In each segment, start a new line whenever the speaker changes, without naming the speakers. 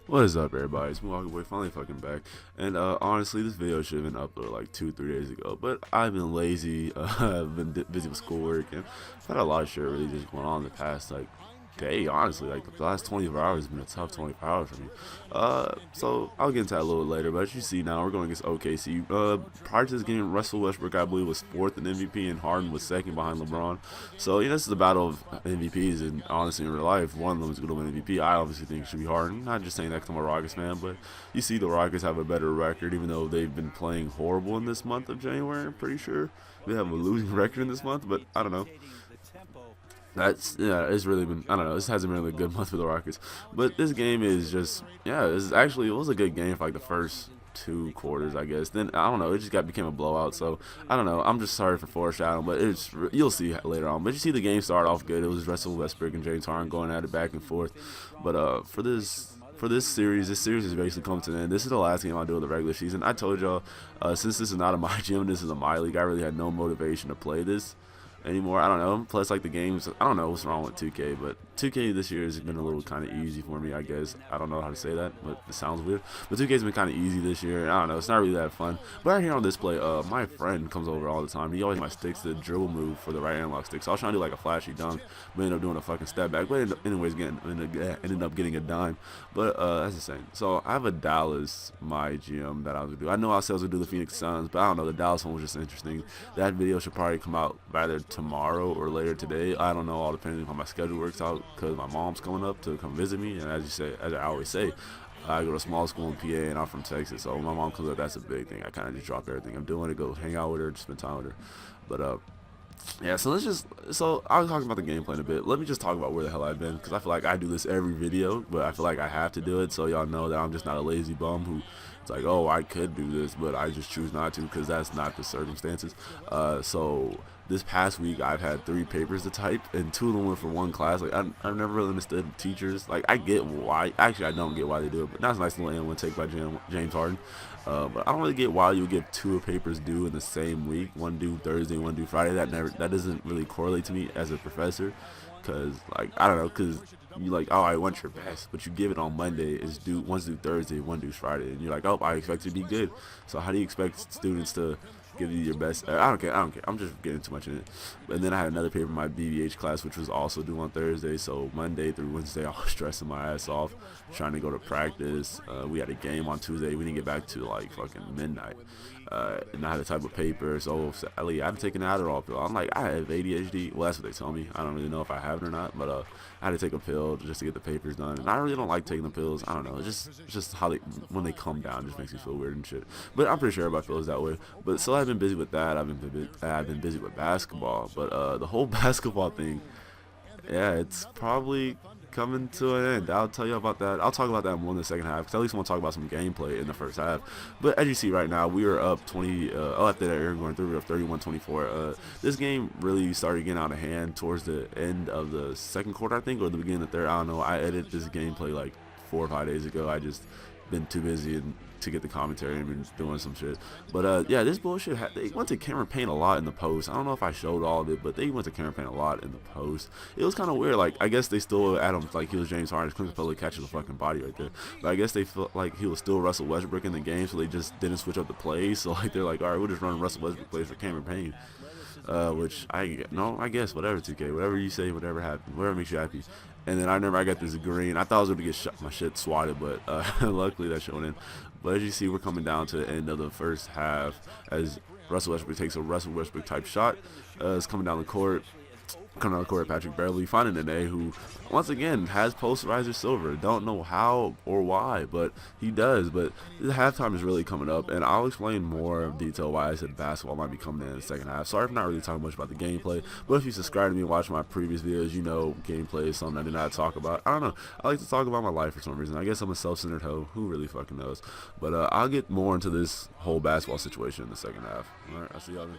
What is up, everybody? It's Milwaukee Boy, finally fucking back. And honestly, this video should have been uploaded like 2-3 days ago, but I've been lazy. I've been busy with schoolwork, and I've had a lot of shit really just going on in the past like day. Honestly, like the last 24 hours has been a tough 24 hours for me. So I'll get into that a little later. But as you see now, we're going against OKC. Prior to this game, Russell Westbrook, I believe, was 4th in MVP, and Harden was 2nd behind LeBron. So this is a battle of MVPs, and honestly, in real life, one of them is going to win MVP. I obviously think it should be Harden. Not just saying that because I'm a Rockets fan, but you see the Rockets have a better record, even though they've been playing horrible in this month of January. I'm pretty sure they have a losing record in this month, but I don't know. It's really been, I don't know, this hasn't been a really good month for the Rockets, but this game is just, it was a good game for like the first 2 quarters, I guess. Then I don't know, it just became a blowout. So I don't know, I'm just sorry for foreshadowing, but you'll see later on. But you see the game start off good. It was Russell Westbrook and James Harden going at it back and forth. But for this series is basically coming to an end. This is the last game I'll do of the regular season. I told y'all, since this is not a my gym, this is a my league, I really had no motivation to play this anymore. I don't know. Plus, like the games, I don't know what's wrong with 2K, but 2K this year has been a little kind of easy for me, I guess. I don't know how to say that, but it sounds weird. But 2K's been kind of easy this year. I don't know. It's not really that fun. But right here on this play, my friend comes over all the time. He always my sticks the dribble move for the right analog stick. So I was trying to do like a flashy dunk, but ended up doing a fucking step back. But ended up getting a dime. But that's the same. So I have a Dallas my GM that I was gonna do. I know I said I was gonna do the Phoenix Suns, but I don't know. The Dallas one was just interesting. That video should probably come out either tomorrow or later today. I don't know, all depending on how my schedule works out, because my mom's coming up to come visit me, and as I always say, I go to small school in PA, and I'm from Texas, so when my mom comes up, that's a big thing. I kind of just drop everything I'm doing to go hang out with her, just spend time with her. But yeah, so I was talking about the gameplay in a bit. Let me just talk about where the hell I've been, because I feel like I do this every video, but I feel like I have to do it, so y'all know that I'm just not a lazy bum who it's like, oh, I could do this, but I just choose not to, because that's not the circumstances. So this past week, I've had 3 papers to type, and 2 of them were for one class. Like, I've never really understood teachers. Like, I get why. Actually, I don't get why they do it, but that's a nice little one take by James Harden. But I don't really get why you would give 2 papers due in the same week. One due Thursday, one due Friday. That doesn't really correlate to me as a professor, because, like, I don't know, because you like, oh, I want your best, but you give it on Monday, one's due Thursday, one due Friday, and you're like, oh, I expect it to be good. So how do you expect students to give you your best? I don't care. I'm just getting too much in it. And then I had another paper in my BBH class, which was also due on Thursday. So Monday through Wednesday, I was stressing my ass off, trying to go to practice. We had a game on Tuesday. We didn't get back to like fucking midnight. And I had a type of paper, so sadly, I've taken an Adderall pill. I'm like, I have ADHD. Well, that's what they tell me. I don't really know if I have it or not, but I had to take a pill just to get the papers done. And I really don't like taking the pills. I don't know. It's just how when they come down, it just makes me feel weird and shit. But I'm pretty sure everybody feels that way. But so I've been busy with that. I've been busy with basketball. But the whole basketball thing, yeah, it's probably coming to an end. I'll tell you about that. I'll talk about that more in the second half, because at least I want to talk about some gameplay in the first half. But as you see right now, we are up 20. After that, Aaron going through, we are up 31-24. This game really started getting out of hand towards the end of the second quarter, I think, or the beginning of the third. I don't know. I edited this gameplay like 4 or 5 days ago. I just been too busy to get the commentary and been doing some shit. But yeah, this bullshit, they went to Cameron Payne a lot in the post. I don't know if I showed all of it, but they went to Cameron Payne a lot in the post. It was kind of weird. Like, I guess they still had him like he was James Harden. Couldn't totally catch the fucking body right there. But I guess they felt like he was still Russell Westbrook in the game, so they just didn't switch up the plays. So like they're like, all right, we'll just run Russell Westbrook plays for Cameron Payne. Which I guess whatever, 2K, whatever you say, whatever happens, whatever makes you happy. And then I remember I got this green. I thought I was gonna get my shit swatted, but luckily that showed in. But as you see, we're coming down to the end of the first half as Russell Westbrook takes a Russell Westbrook type shot. It's coming down the court. Coming down the court, Patrick Beverly finding an A who, once again, has posterizer silver. Don't know how or why, but he does. But the halftime is really coming up, and I'll explain more of detail why I said basketball might be coming in the second half. Sorry for not really talking much about the gameplay, but if you subscribe to me and watch my previous videos, you know gameplay is something I do not talk about. I don't know. I like to talk about my life for some reason. I guess I'm a self-centered hoe. Who really fucking knows? But I'll get more into this whole basketball situation in the second half. All right, I'll see y'all then.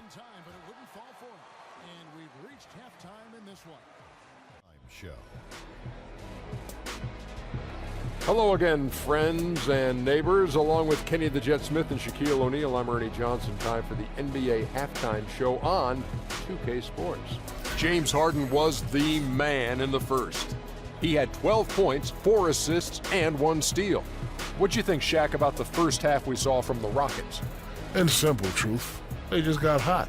Show. Hello again, friends and neighbors. Along with Kenny the Jet Smith and Shaquille O'Neal, I'm Ernie Johnson. Time for the NBA halftime show on 2K Sports. James Harden was the man in the first. He had 12 points, 4 assists, and 1 steal. What'd you think, Shaq, about the first half we saw from the Rockets?
In simple truth, they just got hot.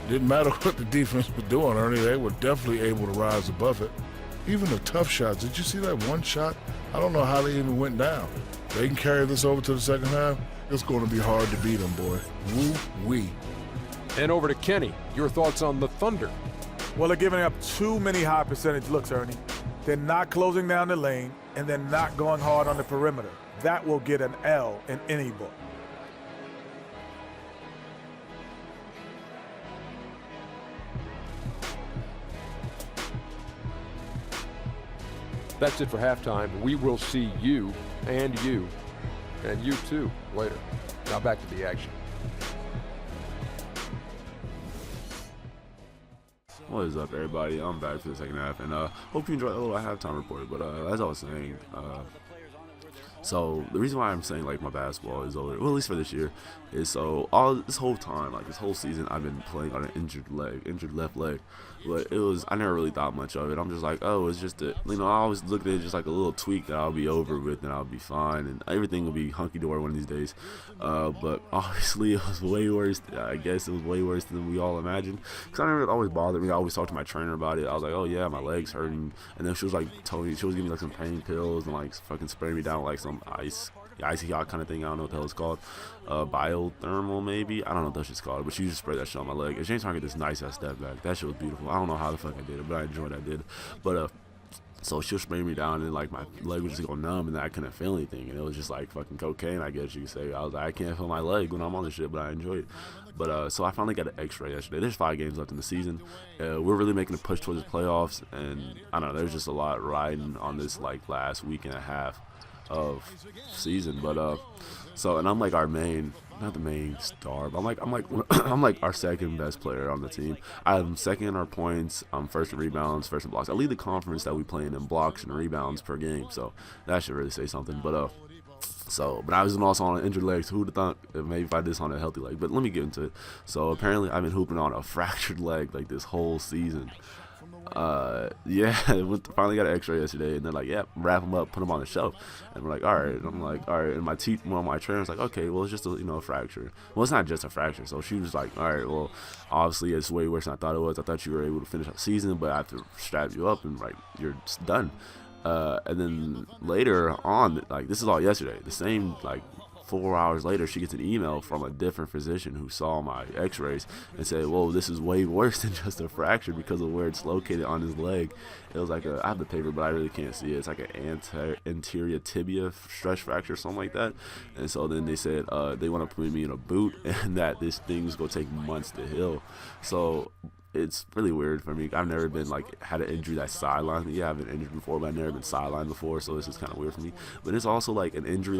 Didn't matter what the defense was doing, Ernie. They were definitely able to rise above it. Even the tough shots. Did you see that one shot? I don't know how they even went down. They can carry this over to the second half. It's going to be hard to beat them, boy. Woo-wee.
And over to Kenny. Your thoughts on the Thunder?
Well, they're giving up too many high percentage looks, Ernie. They're not closing down the lane, and they're not going hard on the perimeter. That will get an L in any book.
That's it for halftime. We will see you and you too later. Now back to the action.
What is up, everybody? I'm back for the second half, and hope you enjoyed the little halftime report. But as I was saying, so the reason why I'm saying like my basketball is over, well, at least for this year, is so all this whole time, like this whole season, I've been playing on an injured left leg. But I never really thought much of it. I'm just like, oh, it's just I always looked at it just like a little tweak that I'll be over with and I'll be fine and everything will be hunky-dory one of these days. But obviously it was way worse. I guess it was way worse than we all imagined. Because I never always bothered me. I always talked to my trainer about it. I was like, oh yeah, my leg's hurting. And then she was like, she was giving me like some pain pills and like fucking spraying me down with like some icy hot kind of thing. I don't know what the hell it's called. Biothermal maybe. I don't know what that shit's called. But she just sprayed that shit on my leg. And James Harden get this nice ass step back. That shit was beautiful. I don't know how the fuck I did it, but I enjoyed that I did. But so she was spraying me down and like my leg was just going numb and I couldn't feel anything. And it was just like fucking cocaine, I guess you could say. I was like, I can't feel my leg when I'm on this shit, but I enjoy it. But so I finally got an x-ray yesterday. There's 5 games left in the season. We're really making a push towards the playoffs. And I don't know, there's just a lot riding on this like last week and a half of season. But so, and I'm like our main, not the main star, but I'm like our second best player on the team. I'm second in our points. I'm first in rebounds, first in blocks. I lead the conference that we play in blocks and rebounds per game, so that should really say something. But but I was also on an injured leg, so who'd have thought maybe if I did this on a healthy leg. But let me get into it. So apparently I've been hooping on a fractured leg like this whole season. Yeah, finally got an x-ray yesterday, and they're like, yeah, wrap him up, put him on the shelf. And we're like, all right. And I'm like, all right. And one of my trainers like, okay, well, it's just a fracture. Well, it's not just a fracture. So she was like, all right, well, obviously it's way worse than I thought it was. I thought you were able to finish the season, but I have to strap you up and like you're done. And then later on, like this is all yesterday, the same like 4 hours later, she gets an email from a different physician who saw my x-rays and said, whoa, this is way worse than just a fracture because of where it's located on his leg. It was like I have the paper, but I really can't see it. It's like an anterior tibia stress fracture, something like that. And so then they said they want to put me in a boot and that this thing's going to take months to heal. So it's really weird for me. I've never been like had an injury that sidelined me. Yeah, I've been injured before, but I've never been sidelined before, so this is kind of weird for me. But it's also like an injury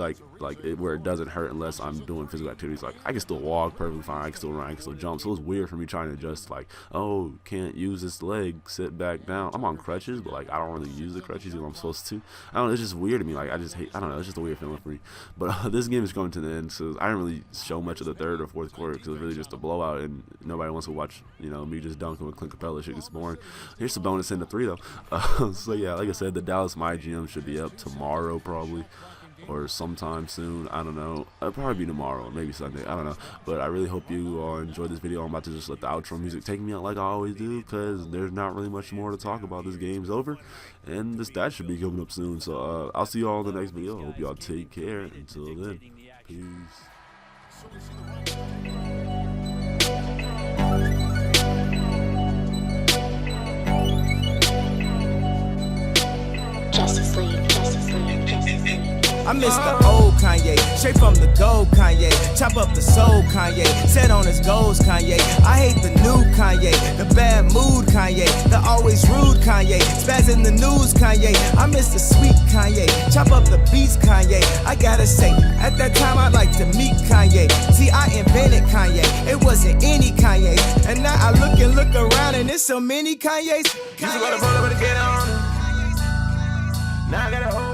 where it doesn't hurt unless I'm doing physical activities. Like I can still walk perfectly fine, I can still run, I can still jump. So it's weird for me trying to adjust. Like, oh, can't use this leg, sit back down. I'm on crutches, but like I don't really use the crutches when I'm supposed to. I don't know. It's just weird to me. Like I don't know. It's just a weird feeling for me. But this game is going to the end, so I didn't really show much of the third or fourth quarter because it was really just a blowout, and nobody wants to watch me just dunking with Clint Capella. Shit gets boring. Here's some bonus in the 3 though. So yeah, like I said, the Dallas My GM should be up tomorrow probably, or sometime soon. I don't know. It'll probably be tomorrow or maybe Sunday. I don't know. But I really hope you all enjoyed this video. I'm about to just let the outro music take me out like I always do because there's not really much more to talk about. This game's over, and the stats should be coming up soon. So I'll see you all in the next video. I hope y'all take care. Until then, peace.
I miss the old Kanye, straight from the gold Kanye. Chop up the soul Kanye, set on his goals Kanye. I hate the new Kanye, the bad mood Kanye, the always rude Kanye, spaz in the news Kanye. I miss the sweet Kanye, chop up the beats Kanye. I gotta say, at that time I'd like to meet Kanye. See, I invented Kanye, it wasn't any Kanye. And now I look around and there's so many Kanyes. Used to go to brother, but get on. Now I gotta hold.